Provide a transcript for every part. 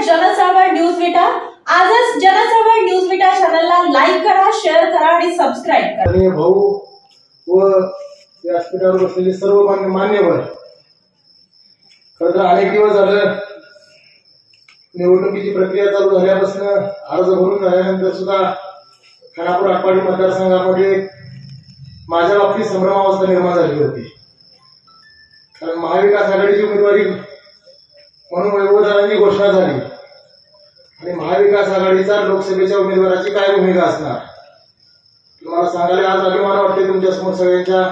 जनचळवळ news विटा। आजच जनचळवळ news विटा चॅनलला लाईक करा, शेअर करा आणि सबस्क्राइब करा। आणि भाऊ व व्यासपीठावर बसलेले सर्व मान्यवर, खरं तर अनेक दिवस झालं निवडणुकीची प्रक्रिया चालू झाल्यापासून अर्ज भरून झाल्यानंतर सुद्धा खानापूर आटपाडी मतदारसंघामध्ये माझ्या बाबतीत संभ्रमावस्था निर्माण झाली होती। कारण महाविकास आघाडीची उमेदवारी म्हणून वैभवदादांची घोषणा झाली आणि महाविकास आघाडीचा लोकसभेच्या उमेदवाराची काय भूमिका असणार तुम्हाला सांगायला आज अभिमान वाटते। तुमच्या समोर सगळ्यांच्या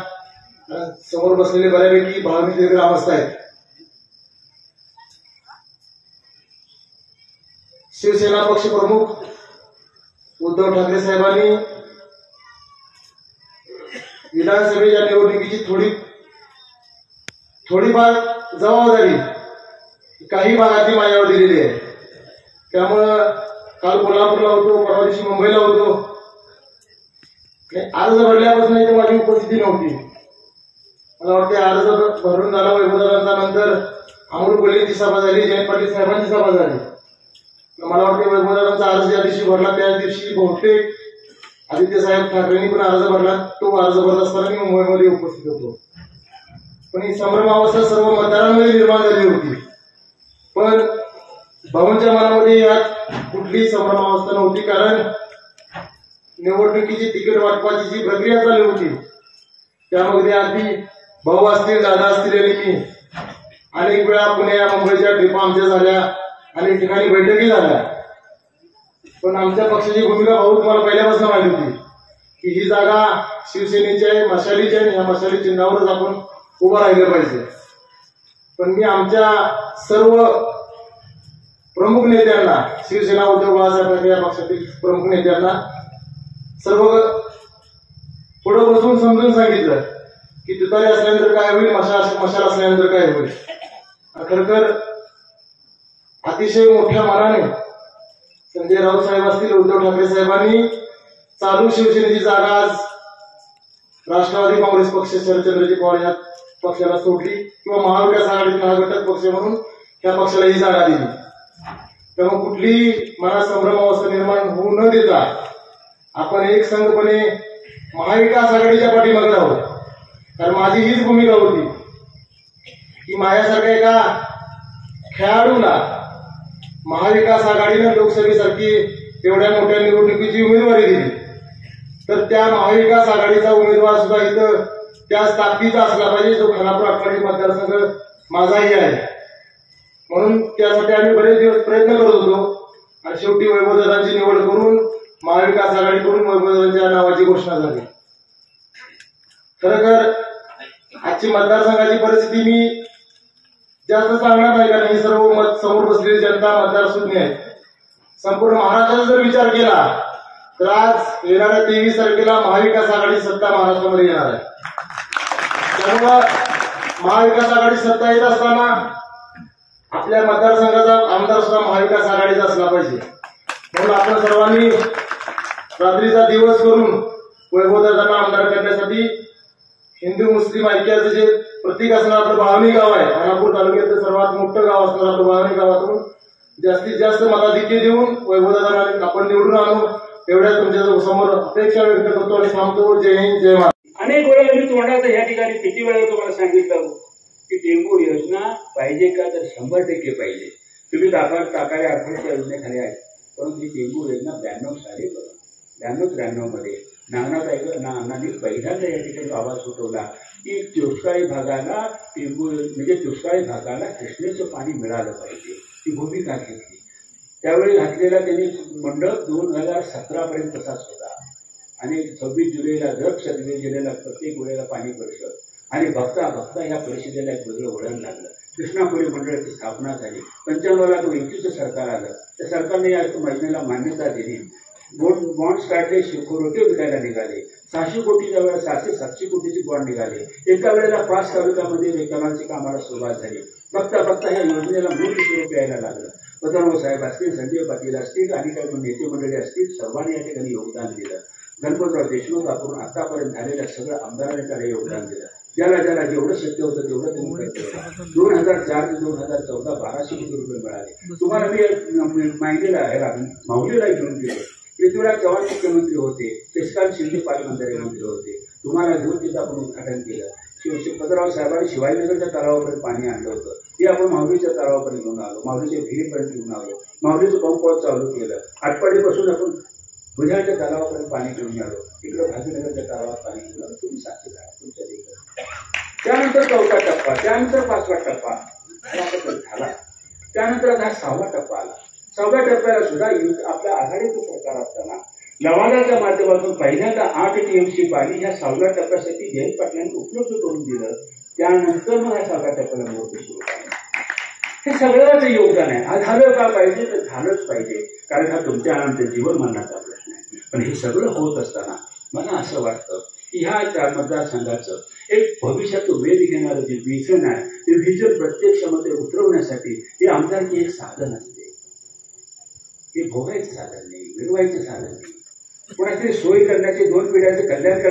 समोर बसलेले बऱ्यापैकी भावनिक ग्रामस्थ आहेत। शिवसेना पक्ष प्रमुख उद्धव ठाकरे साहेबांनी विधानसभेच्या निवडणुकीची थोडीफार जबाबदारी काही भागातली माझ्यावर दिलेली आहे। त्यामुळं काल कोल्हापूरला होतो, परवा दिवशी मुंबईला होतो, अर्ज भरल्यापासून इथे माझी उपस्थिती नव्हती। मला वाटते अर्ज भरून झाला वैभवदादांचा, नंतर अमोल कोल्हेची सभा झाली, जयंत पाटील साहेबांची सभा झाली। मला वाटते वैभवदादांचा अर्ज ज्या दिवशी भरला त्याच दिवशी बहुतेक आदित्य साहेब ठाकरेंनी पण अर्ज भरला। तो अर्ज भरत असताना मी मुंबईमध्ये उपस्थित होतो। पण ही संभ्रमावस्था सर्व मतदारांमध्ये निर्माण झाली होती, पण भाऊंच्या मनामध्ये यात कुठलीही संभ्रमावस्था नव्हती। कारण निवडणुकीची तिकीट वाटपाची जी प्रक्रिया चालू होती त्यामध्ये अगदी भाऊ असतील, दादा असतील आणि मी अनेक वेळा पुण्या मुंबईच्या ट्रिपा आमच्या झाल्या, अनेक ठिकाणी बैठकी झाल्या। पण आमच्या पक्षाची भूमिका भाऊ तुम्हाला पहिल्यापासून माहिती होती की ही जागा शिवसेनेची आहे, मशालीची आहे, या मशाली चिन्हावरच आपण उभं राहिलं पाहिजे। पण मी आमच्या सर्व प्रमुख नेत्यांना, शिवसेना उद्धव बाळासाहेब ठाकरे या पक्षातील प्रमुख नेत्यांना सर्व पुढे बसून समजून सांगितलं की तुतारी असल्यानंतर काय होईल, मशाल असल्यानंतर काय होईल। खरखर अतिशय मोठ्या मनाने संजय राऊत साहेब असतील, उद्धव ठाकरे साहेबांनी चालू शिवसेनेची जागा आज राष्ट्रवादी काँग्रेस पक्ष शरदचंद्रजी पवार या पक्षाला सोडली किंवा महाविकास आघाडीतील हा घटक पक्ष म्हणून त्या पक्षाला ही जागा दिली। त्यामुळे कुठलीही मनात संभ्रमावस्था निर्माण होऊ न देता आपण एक संघपणे महाविकास आघाडीच्या पाठीमागे आहोत। कारण माझी हीच भूमिका होती की माझ्यासारख्या एका खेळाडूला महाविकास आघाडीने लोकसभेसारखी एवढ्या मोठ्या निवडणुकीची उमेदवारी दिली तर त्या महाविकास आघाडीचा उमेदवार सुद्धा इथं त्याच ताकदीचा असला पाहिजे जो खानापूर आटपाडी मतदारसंघ माझाही आहे। म्हणून त्यासाठी आम्ही बरेच दिवस प्रयत्न करत होतो आणि शेवटी वैभवदादांची निवड करून महाविकास आघाडीकडून वैभवदादांच्या नावाची घोषणा झाली। खरंतर आजची मतदारसंघाची परिस्थिती मी जास्त सांगणार नाही, कारण ही सर्व समोर बसलेली जनता मतदारसुज्ञ आहे। संपूर्ण महाराष्ट्राचा जर विचार केला तर आज येणाऱ्या 23 तारखेला महाविकास आघाडी सत्ता महाराष्ट्रामध्ये येणार आहे। त्यामुळं महाविकास आघाडी सत्ता येत असताना आपल्या मतदारसंघाचा आमदार सुद्धा महाविकास आघाडीचा असला पाहिजे। म्हणून आपण सर्वांनी रात्रीचा दिवस करून वैभवदादांना आमदार करण्यासाठी हिंदू मुस्लिम ऐक्याचं जे प्रतीक असणार आपलं भावनी गाव आहे, खानापूर तालुक्यातलं सर्वात मोठं गाव असणार आपलं भावनी गावातून जास्तीत जास्त मताधिक्य देऊन वैभवदादांना आपण निवडून आणू एवढ्या तुमच्या समोर अपेक्षा व्यक्त करतो आणि सांगतो जय हिंद, जय महाराष्ट्र। अनेक वेळा मी तोंडाचं या ठिकाणी किती वेळा तुम्हाला सांगितलं की टेंबू योजना पाहिजे का, तर 100% पाहिजे। तुम्ही टाकाळे अर्थाच्या योजनेखाली आहे, परंतु ही टेंबू योजना 92 साली 92-93 मध्ये नागनाथांनी पहिल्यांदा या ठिकाणी आवाज उठवला की दुष्काळी भागाला टेंबू म्हणजे दुष्काळी भागाला कृष्णेचं पाणी मिळालं पाहिजे, ती भूमिका घेतली। त्यावेळी घातलेला त्यांनी मंडप 2017 पर्यंत तसाच होता आणि 26 जुलैला दर 26 जुलैला प्रत्येक वेळेला पाणी परिषद आणि बघता बघता या परिषदेला एक वेगळं वळण लागलं। कृष्णापुरी मंडळाची स्थापना झाली। 95ला तो युतीचं सरकार आलं, त्या सरकारने या योजनेला मान्यता दिली। बॉन्ड्स काढले, सिक्युरिटी विकायला निघाले। 600 कोटीच्या वेळेला 700 कोटीची बॉन्ड निघाले। एका वेळेला 5 तालुक्यामध्ये वेतनाची कामाला सुरुवात झाली। बघता बघता ह्या योजनेला मूळ स्वरूप यायला लागलं। पतंगराव साहेब असतील, संजय पाटील असतील आणि काही नेते मंडळी असतील, सर्वांनी या ठिकाणी योगदान दिलं। गणपतराव देशमुख आपण आतापर्यंत झालेल्या सगळ्या आमदारांनी त्याला योगदान दिलं। ज्याला ज्याला जेवढं शक्य होतं तेवढं तुम्ही करतो. 2004 ते 2014 1200 कोटी रुपये मिळाले. तुम्हाला मी माहितीला आहे माऊलीला घेऊन गेलो. पृथ्वीराज चव्हाण मुख्यमंत्री होते, शशिकांत शिंदे पालकमंत्री मंत्री होते. तुम्हाला घेऊन तिथं आपण उद्घाटन केलं. पत्रराव साहेबांनी शिवाजीनगरच्या तलावापर्यंत पाणी आणलं होतं. ते आपण माऊलीच्या तलावापर्यंत घेऊन आलो, माऊलीच्या विहिरीपर्यंत घेऊन आलो, माऊलीचं पंप चालू केलं. आटपाडीपासून आपण भुजाच्या तलावापर्यंत पाणी घेऊन आलो. इकडं भाजीनगरच्या तलावात पाणी घेऊन आलो. तुम्ही साक्षी झाला तुमच्या देखील. त्यानंतर 4था टप्पा, त्यानंतर 5वा टप्पा झाला. त्यानंतर आता 6वा टप्पा आला. 6व्या टप्प्याला सुद्धा आपल्या आघाडीचं सरकार असताना लवादाच्या माध्यमातून पहिल्यांदा 8 TMC पाणी ह्या 6व्या टप्प्यासाठी जयंत पाटलांनी उपलब्ध करून दिलं. त्यानंतर मग ह्या 6व्या टप्प्याला मोर्चे सुरू झाले. हे सगळ्याचं योगदान आहे. आज झालं का पाहिजे तर झालंच पाहिजे, कारण हा तुमच्या आमच्या जीवनमानाचा प्रश्न आहे. पण हे सगळं होत असताना मला असं वाटतं की ह्या मतदारसंघाचं एक भविष्याचं वेध घेणारं जे विजन आहे, ते विजन प्रत्यक्षामध्ये उतरवण्यासाठी हे आमदारकी एक साधन असते. हे भोगायचं साधन नाही, मिळवायचं साधन नाही. कोणातरी सोय करण्याचे 2 पिढ्यांचं कल्याण